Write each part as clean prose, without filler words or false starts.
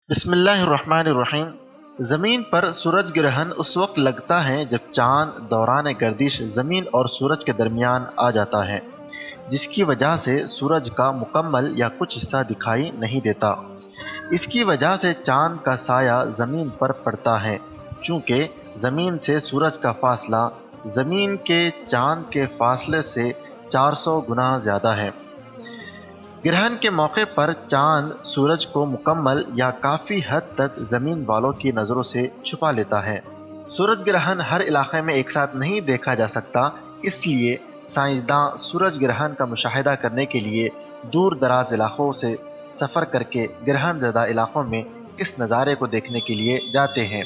بسم اللہ الرحمن الرحیم۔ زمین پر سورج گرہن اس وقت لگتا ہے جب چاند دوران گردش زمین اور سورج کے درمیان آ جاتا ہے، جس کی وجہ سے سورج کا مکمل یا کچھ حصہ دکھائی نہیں دیتا۔ اس کی وجہ سے چاند کا سایہ زمین پر پڑتا ہے، چونکہ زمین سے سورج کا فاصلہ زمین کے چاند کے فاصلے سے 400 گنا زیادہ ہے۔ گرہن کے موقع پر چاند سورج کو مکمل یا کافی حد تک زمین والوں کی نظروں سے چھپا لیتا ہے۔ سورج گرہن ہر علاقے میں ایک ساتھ نہیں دیکھا جا سکتا، اس لیے سائنسداں سورج گرہن کا مشاہدہ کرنے کے لیے دور دراز علاقوں سے سفر کر کے گرہن زدہ علاقوں میں اس نظارے کو دیکھنے کے لیے جاتے ہیں۔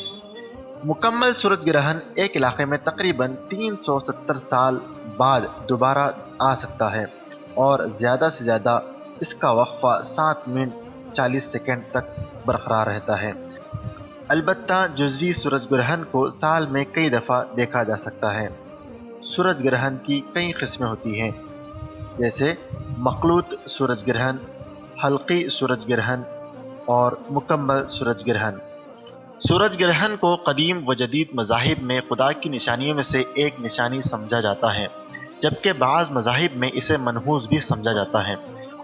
مکمل سورج گرہن ایک علاقے میں تقریباً 370 سال بعد دوبارہ آ سکتا ہے، اور زیادہ سے زیادہ اس کا وقفہ 7 منٹ 40 سیکنڈ تک برقرار رہتا ہے۔ البتہ جزوی سورج گرہن کو سال میں کئی دفعہ دیکھا جا سکتا ہے۔ سورج گرہن کی کئی قسمیں ہوتی ہیں، جیسے مخلوط سورج گرہن، حلقی سورج گرہن اور مکمل سورج گرہن۔ سورج گرہن کو قدیم و جدید مذاہب میں خدا کی نشانیوں میں سے ایک نشانی سمجھا جاتا ہے، جبکہ بعض مذاہب میں اسے منحوس بھی سمجھا جاتا ہے،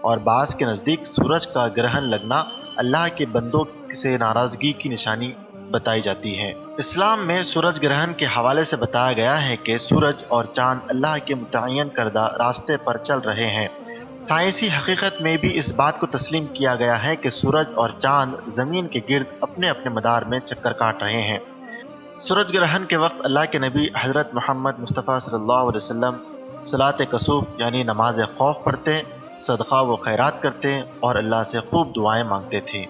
اور بعض کے نزدیک سورج کا گرہن لگنا اللہ کے بندوں سے ناراضگی کی نشانی بتائی جاتی ہے۔ اسلام میں سورج گرہن کے حوالے سے بتایا گیا ہے کہ سورج اور چاند اللہ کے متعین کردہ راستے پر چل رہے ہیں۔ سائنسی حقیقت میں بھی اس بات کو تسلیم کیا گیا ہے کہ سورج اور چاند زمین کے گرد اپنے اپنے مدار میں چکر کاٹ رہے ہیں۔ سورج گرہن کے وقت اللہ کے نبی حضرت محمد مصطفیٰ صلی اللہ علیہ وسلم صلاۃ کسوف یعنی نماز خوف پڑھتے، صدقہ و خیرات کرتے اور اللہ سے خوب دعائیں مانگتے تھے۔